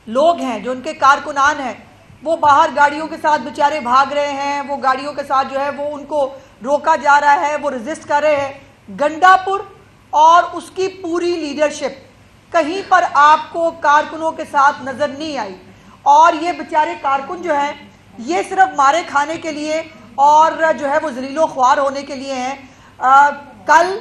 لوگ ہیں، جو ان کے کارکنان ہیں، وہ باہر گاڑیوں کے ساتھ بیچارے بھاگ رہے ہیں، وہ گاڑیوں کے ساتھ جو ہے وہ ان کو روکا جا رہا ہے، وہ ریزسٹ کر رہے ہیں. گنڈا پور اور اس کی پوری لیڈرشپ کہیں پر آپ کو کارکنوں کے ساتھ نظر نہیں آئی. اور یہ بیچارے کارکن جو ہیں یہ صرف مارے کھانے کے لیے اور جو ہے وہ ذلیل و خوار ہونے کے لیے ہیں. کل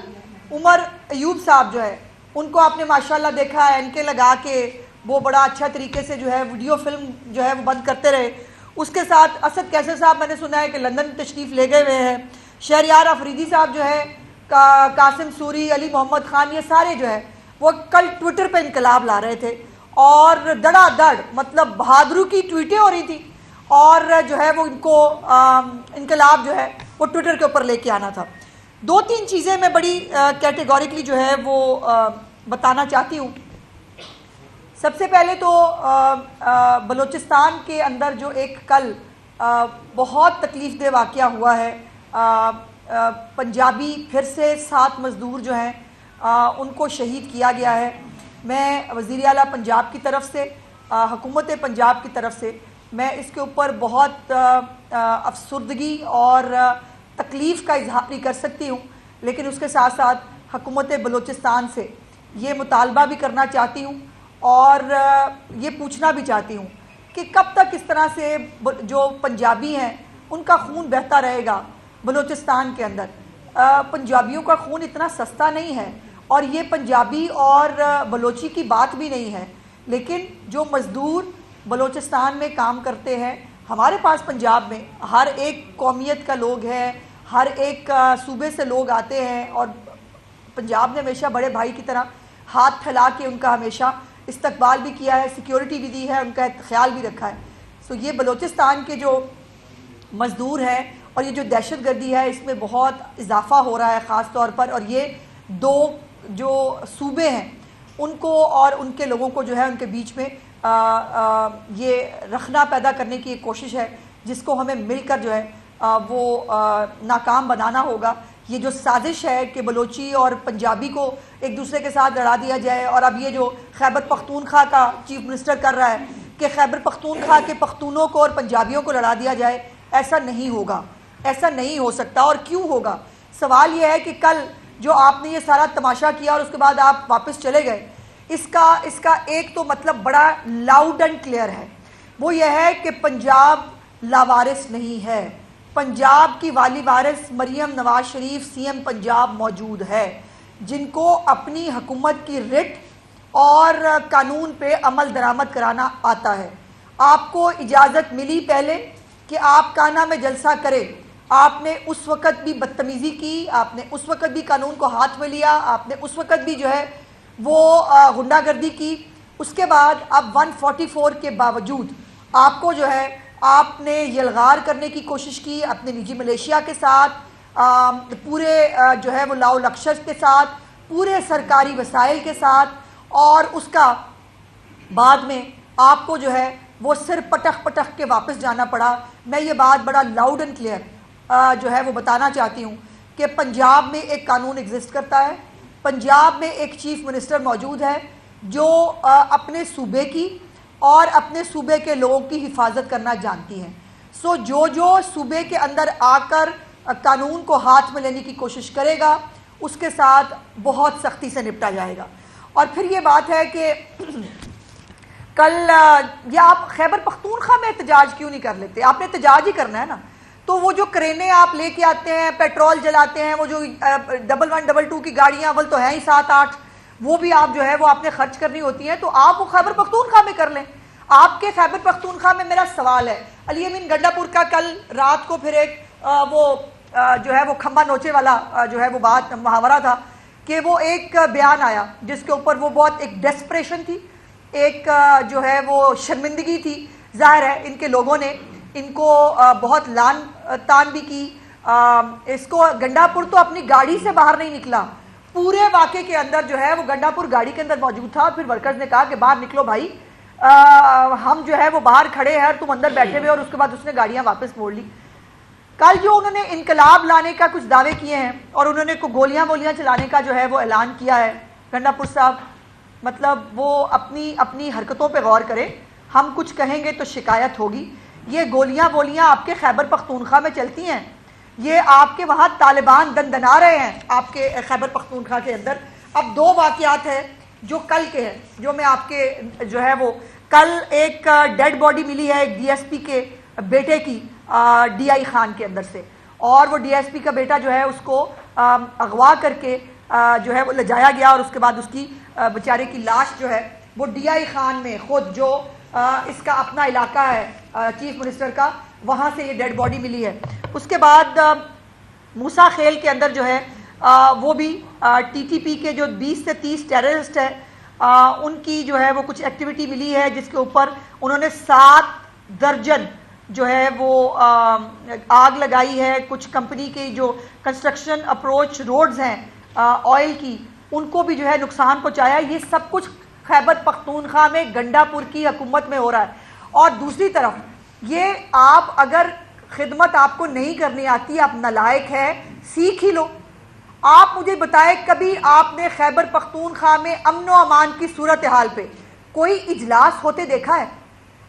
عمر ایوب صاحب جو ہے ان کو آپ نے ماشاءاللہ دیکھا ہے، ان کے لگا کے وہ بڑا اچھا طریقے سے جو ہے ویڈیو فلم جو ہے وہ بند کرتے رہے. اس کے ساتھ اسد کیسر صاحب میں نے سنا ہے کہ لندن تشریف لے گئے ہوئے ہیں. شہریار افریدی صاحب جو ہے، قاسم سوری، علی محمد خان، یہ سارے جو ہے وہ کل ٹویٹر پہ انقلاب لا رہے تھے اور دڑا دڑ مطلب بہادروں کی ٹویٹیں ہو رہی تھی اور جو ہے وہ ان کو انقلاب جو ہے وہ ٹویٹر کے اوپر لے کے آنا تھا. دو تین چیزیں میں بڑی کیٹیگوریکلی جو ہے وہ بتانا چاہتی ہوں. سب سے پہلے تو بلوچستان کے اندر جو ایک کل بہت تکلیف دہ واقعہ ہوا ہے، پنجابی پھر سے 7 مزدور جو ہیں ان کو شہید کیا گیا ہے. میں وزیر اعلیٰ پنجاب کی طرف سے، حکومت پنجاب کی طرف سے میں اس کے اوپر بہت افسردگی اور تکلیف کا اظہار نہیں کر سکتی ہوں، لیکن اس کے ساتھ ساتھ حکومت بلوچستان سے یہ مطالبہ بھی کرنا چاہتی ہوں اور یہ پوچھنا بھی چاہتی ہوں کہ کب تک اس طرح سے جو پنجابی ہیں ان کا خون بہتا رہے گا بلوچستان کے اندر. پنجابیوں کا خون اتنا سستا نہیں ہے اور یہ پنجابی اور بلوچی کی بات بھی نہیں ہے، لیکن جو مزدور بلوچستان میں کام کرتے ہیں، ہمارے پاس پنجاب میں ہر ایک قومیت کا لوگ ہے، ہر ایک صوبے سے لوگ آتے ہیں اور پنجاب نے ہمیشہ بڑے بھائی کی طرح ہاتھ پھیلا کے ان کا ہمیشہ استقبال بھی کیا ہے، سیکیورٹی بھی دی ہے، ان کا خیال بھی رکھا ہے. سو یہ بلوچستان کے جو مزدور ہیں اور یہ جو دہشت گردی ہے اس میں بہت اضافہ ہو رہا ہے خاص طور پر، اور یہ دو جو صوبے ہیں ان کو اور ان کے لوگوں کو جو ہے ان کے بیچ میں یہ رخنا پیدا کرنے کی ایک کوشش ہے جس کو ہمیں مل کر جو ہے وہ ناکام بنانا ہوگا. یہ جو سازش ہے کہ بلوچی اور پنجابی کو ایک دوسرے کے ساتھ لڑا دیا جائے، اور اب یہ جو خیبر پختونخوا کا چیف منسٹر کر رہا ہے کہ خیبر پختونخوا کے پختونوں کو اور پنجابیوں کو لڑا دیا جائے، ایسا نہیں ہوگا، ایسا نہیں ہو سکتا. اور کیوں ہوگا؟ سوال یہ ہے کہ کل جو آپ نے یہ سارا تماشا کیا اور اس کے بعد آپ واپس چلے گئے، اس کا ایک تو مطلب بڑا لاؤڈ اینڈ کلیئر ہے، وہ یہ ہے کہ پنجاب لاوارث نہیں ہے. پنجاب کی والی وارث مریم نواز شریف سی ایم پنجاب موجود ہے، جن کو اپنی حکومت کی رٹ اور قانون پہ عمل درآمد کرانا آتا ہے. آپ کو اجازت ملی پہلے کہ آپ کانا میں جلسہ کریں، آپ نے اس وقت بھی بدتمیزی کی، آپ نے اس وقت بھی قانون کو ہاتھ میں لیا، آپ نے اس وقت بھی جو ہے وہ غنڈہ گردی کی. اس کے بعد اب 144 کے باوجود آپ کو جو ہے آپ نے یلغار کرنے کی کوشش کی اپنے نجی ملیشیا کے ساتھ، پورے جو ہے وہ لاؤ لخشش کے ساتھ، پورے سرکاری وسائل کے ساتھ، اور اس کا بعد میں آپ کو جو ہے وہ سر پٹخ پٹخ کے واپس جانا پڑا. میں یہ بات بڑا لاؤڈ اینڈ کلیئر جو ہے وہ بتانا چاہتی ہوں کہ پنجاب میں ایک قانون ایگزسٹ کرتا ہے، پنجاب میں ایک چیف منسٹر موجود ہے جو اپنے صوبے کی اور اپنے صوبے کے لوگوں کی حفاظت کرنا جانتی ہیں. سو جو صوبے کے اندر آ کر قانون کو ہاتھ میں لینے کی کوشش کرے گا اس کے ساتھ بہت سختی سے نپٹا جائے گا. اور پھر یہ بات ہے کہ کل یا آپ خیبر پختونخوا میں احتجاج کیوں نہیں کر لیتے؟ آپ نے احتجاج ہی کرنا ہے نا. تو وہ جو کرینے آپ لے کے آتے ہیں، پیٹرول جلاتے ہیں، وہ جو 1122 کی گاڑیاں اول تو ہیں ہی 7-8، وہ بھی آپ جو ہے وہ آپ نے خرچ کرنی ہوتی ہیں، تو آپ وہ خیبر پختونخوا میں کر لیں. آپ کے خیبر پختونخوا میں میرا سوال ہے، علی امین گنڈا پور کا کل رات کو پھر ایک وہ جو ہے وہ کھمبا نوچے والا جو ہے وہ بات محاورہ تھا کہ وہ ایک بیان آیا جس کے اوپر وہ بہت ایک ڈیسپریشن تھی، ایک جو ہے وہ شرمندگی تھی. ظاہر ہے ان کے لوگوں نے ان کو بہت لان تان بھی کی. اس کو گنڈا پور تو اپنی گاڑی سے باہر نہیں نکلا، پورے واقعے کے اندر جو ہے وہ گنڈا پور گاڑی کے اندر موجود تھا. پھر ورکرز نے کہا کہ باہر نکلو بھائی، ہم جو ہے وہ باہر کھڑے ہیں اور تم اندر بیٹھے ہوئے، اور اس کے بعد اس نے گاڑیاں واپس موڑ لی. کل جو انہوں نے انقلاب لانے کا کچھ دعوے کیے ہیں اور انہوں نے گولیاں چلانے کا جو ہے وہ اعلان کیا ہے، گنڈا پور صاحب مطلب وہ اپنی حرکتوں پہ غور کرے. ہم کچھ کہیں گے تو شکایت ہوگی. یہ گولیاں وولیاں آپ کے خیبر پختونخوا میں چلتی ہیں, یہ آپ کے وہاں طالبان دندنا رہے ہیں آپ کے خیبر پختونخوا کے اندر. اب دو واقعات ہیں جو کل کے ہیں, جو میں آپ کے جو ہے وہ کل ایک ڈیڈ باڈی ملی ہے ایک ڈی ایس پی کے بیٹے کی ڈی آئی خان کے اندر سے, اور وہ ڈی ایس پی کا بیٹا جو ہے اس کو اغوا کر کے جو ہے وہ لے جایا گیا, اور اس کے بعد اس کی بیچارے کی لاش جو ہے وہ ڈی آئی خان میں خود جو اس کا اپنا علاقہ ہے چیف منسٹر کا, وہاں سے یہ ڈیڈ باڈی ملی ہے. اس کے بعد موسیٰ خیل کے اندر جو ہے وہ بھی ٹی ٹی پی کے جو 20 سے 30 ٹیررسٹ ہیں ان کی جو ہے وہ کچھ ایکٹیویٹی ملی ہے جس کے اوپر انہوں نے 7 درجن جو ہے وہ آگ لگائی ہے. کچھ کمپنی کی جو کنسٹرکشن اپروچ روڈز ہیں آئل کی, ان کو بھی جو ہے نقصان پہنچایا. یہ سب کچھ خیبر پختونخوا میں گنڈا پور کی حکومت میں ہو رہا ہے. اور دوسری طرف یہ آپ اگر خدمت آپ کو نہیں کرنی آتی, آپ نالائق ہے, سیکھ ہی لو. آپ مجھے بتائیں کبھی آپ نے خیبر پختونخوا میں امن و امان کی صورتحال پہ کوئی اجلاس ہوتے دیکھا ہے؟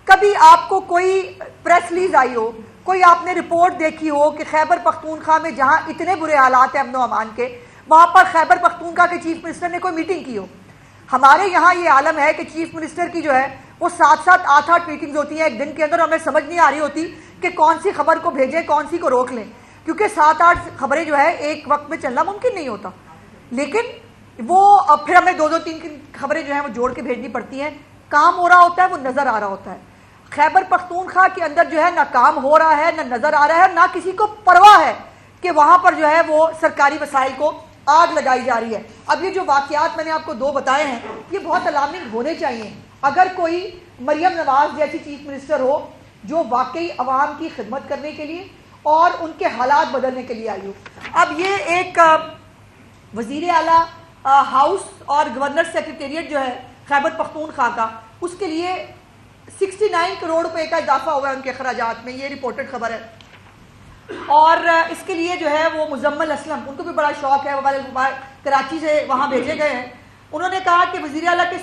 کبھی آپ کو کوئی پریس ریلیز آئی ہو, کوئی آپ نے رپورٹ دیکھی ہو کہ خیبر پختونخوا میں جہاں اتنے برے حالات ہیں امن و امان کے, وہاں پر خیبر پختونخوا کے چیف منسٹر نے کوئی میٹنگ کی ہو؟ ہمارے یہاں یہ عالم ہے کہ چیف منسٹر کی جو ہے وہ 7-7 8-8 میٹنگز ہوتی ہیں ایک دن کے اندر, ہمیں سمجھ نہیں آ رہی ہوتی کہ کون سی خبر کو بھیجیں کون سی کو روک لیں, کیونکہ 7-8 خبریں جو ہے ایک وقت میں چلنا ممکن نہیں ہوتا. لیکن وہ پھر ہمیں 2-2-3 خبریں جو ہیں وہ جوڑ کے بھیجنی پڑتی ہیں. کام ہو رہا ہوتا ہے, وہ نظر آ رہا ہوتا ہے. خیبر پختونخوا کے اندر جو ہے نہ کام ہو رہا ہے, نہ نظر آ رہا ہے, نہ کسی کو پرواہ ہے کہ وہاں پر جو ہے وہ سرکاری وسائل کو آگ لگائی جا رہی ہے. اب یہ جو واقعات میں نے آپ کو 2 بتائے ہیں یہ بہت الارمنگ ہونے چاہیے. اگر کوئی مریم نواز جیسی چیف منسٹر ہو جو واقعی عوام کی خدمت کرنے کے لیے اور ان کے حالات بدلنے کے لیے آئی ہو. اب یہ ایک وزیر اعلیٰ ہاؤس اور گورنر سیکریٹریٹ جو ہے خیبر پختونخوا کا, اس کے لیے 69 کروڑ روپے کا اضافہ ہوا ہے ان کے اخراجات میں, یہ رپورٹڈ خبر ہے. اور اس کے لیے جو ہے وہ مزمل اسلم, ان کو بھی بڑا شوق ہے, وہ کراچی سے وہاں بھیجے گئے ہیں. انہوں نے کہا کہ وزیر اعلیٰ کے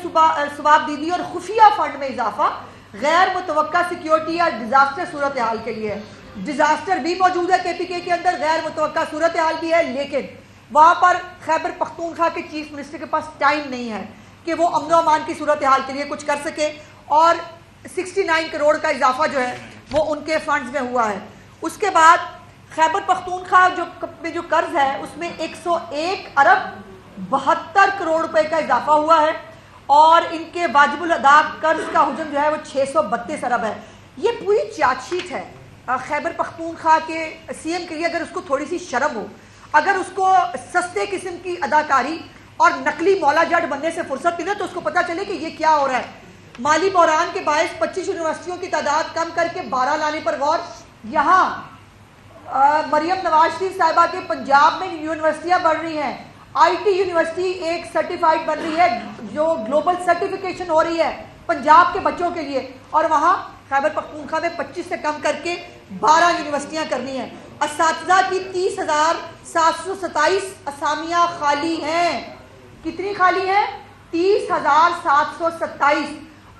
ثوابدیدی اور خفیہ فنڈ میں اضافہ غیر متوقع سیکیورٹی اور ڈیزاسٹر صورتحال کے لیے ہے. ڈیزاسٹر بھی موجود ہے کے پی کے اندر, غیر متوقع صورتحال بھی ہے, لیکن وہاں پر خیبر پختونخوا کے چیف منسٹر کے پاس ٹائم نہیں ہے کہ وہ امن و امان کی صورتحال کے لیے کچھ کر سکے, اور 69 کروڑ کا اضافہ جو ہے وہ ان کے فنڈز میں ہوا ہے. اس کے بعد خیبر پختونخوا جو قرض ہے اس میں 101 ارب 72 کروڑ روپے کا اضافہ ہوا ہے, اور ان کے واجب الادا قرض کا حجم جو ہے وہ 632 ارب ہے. یہ پوری چارج شیٹ ہے خیبر پختونخوا کے سی ایم کے لیے. اگر اس کو تھوڑی سی شرم ہو, اگر اس کو سستے قسم کی اداکاری اور نقلی مولا جٹ بننے سے فرصت ملے تو اس کو پتہ چلے کہ یہ کیا ہو رہا ہے. مالی بحران کے باعث 25 یونیورسٹیوں کی تعداد کم کر کے 12 لانے پر غور. یہاں مریم نواز شریف صاحبہ کے پنجاب میں یونیورسٹیاں بڑھ رہی ہیں, آئی ٹی یونیورسٹی ایک سرٹیفائڈ بن رہی ہے جو گلوبل سرٹیفیکیشن ہو رہی ہے پنجاب کے بچوں کے لیے, اور وہاں خیبر پختونخوا میں 25 سے کم کر کے 12 یونیورسٹیاں کرنی ہیں. اساتذہ کی 30,727 اسامیاں خالی ہیں. کتنی خالی ہیں؟ 30,727,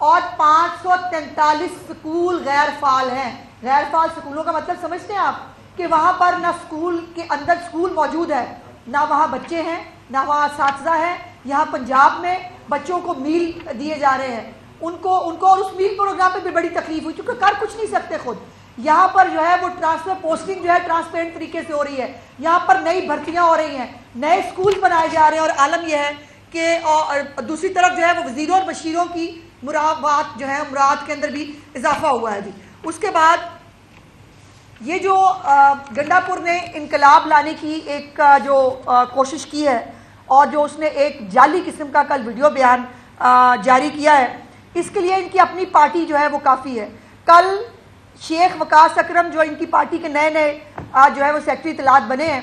اور 543 سکول غیر فعال ہیں. غیر فعال سکولوں کا مطلب سمجھتے ہیں آپ کہ وہاں پر نہ سکول کے اندر سکول موجود ہے, نہ وہاں بچے ہیں, نہ وہاں اساتذہ ہیں. یہاں پنجاب میں بچوں کو میل دیے جا رہے ہیں, ان کو اور اس میل پروگرام پہ بھی بڑی تکلیف ہوئی کیونکہ کر کچھ نہیں سکتے خود. یہاں پر جو ہے وہ ٹرانسفر پوسٹنگ جو ہے ٹرانسپیرنٹ طریقے سے ہو رہی ہے, یہاں پر نئی بھرتیاں ہو رہی ہیں, نئے سکول بنائے جا رہے ہیں, اور عالم یہ ہے کہ دوسری طرف جو ہے وہ وزیروں اور بشیروں کی مراد جو ہے مراد کے اندر بھی اضافہ ہوا ہے جی. اس کے بعد یہ جو گنڈا پور نے انقلاب لانے کی ایک جو کوشش کی ہے, اور جو اس نے ایک جعلی قسم کا کل ویڈیو بیان جاری کیا ہے, اس کے لیے ان کی اپنی پارٹی جو ہے وہ کافی ہے. کل شیخ وقاص اکرم جو ان کی پارٹی کے نئے جو ہے وہ سیکرٹری اطلاعات بنے ہیں,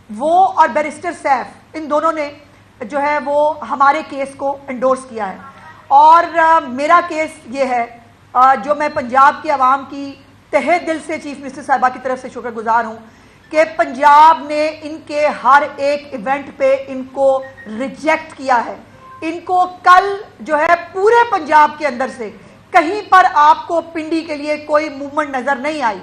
وہ اور بیرسٹر سیف, ان دونوں نے جو ہے وہ ہمارے کیس کو انڈورس کیا ہے. اور میرا کیس یہ ہے جو میں پنجاب کی عوام کی تہہ دل سے چیف منسٹر صاحبہ کی طرف سے شکر گزار ہوں کہ پنجاب نے ان کے ہر ایک ایونٹ پہ ان کو ریجیکٹ کیا ہے. ان کو کل جو ہے پورے پنجاب کے اندر سے کہیں پر آپ کو پنڈی کے لیے کوئی موومنٹ نظر نہیں آئی.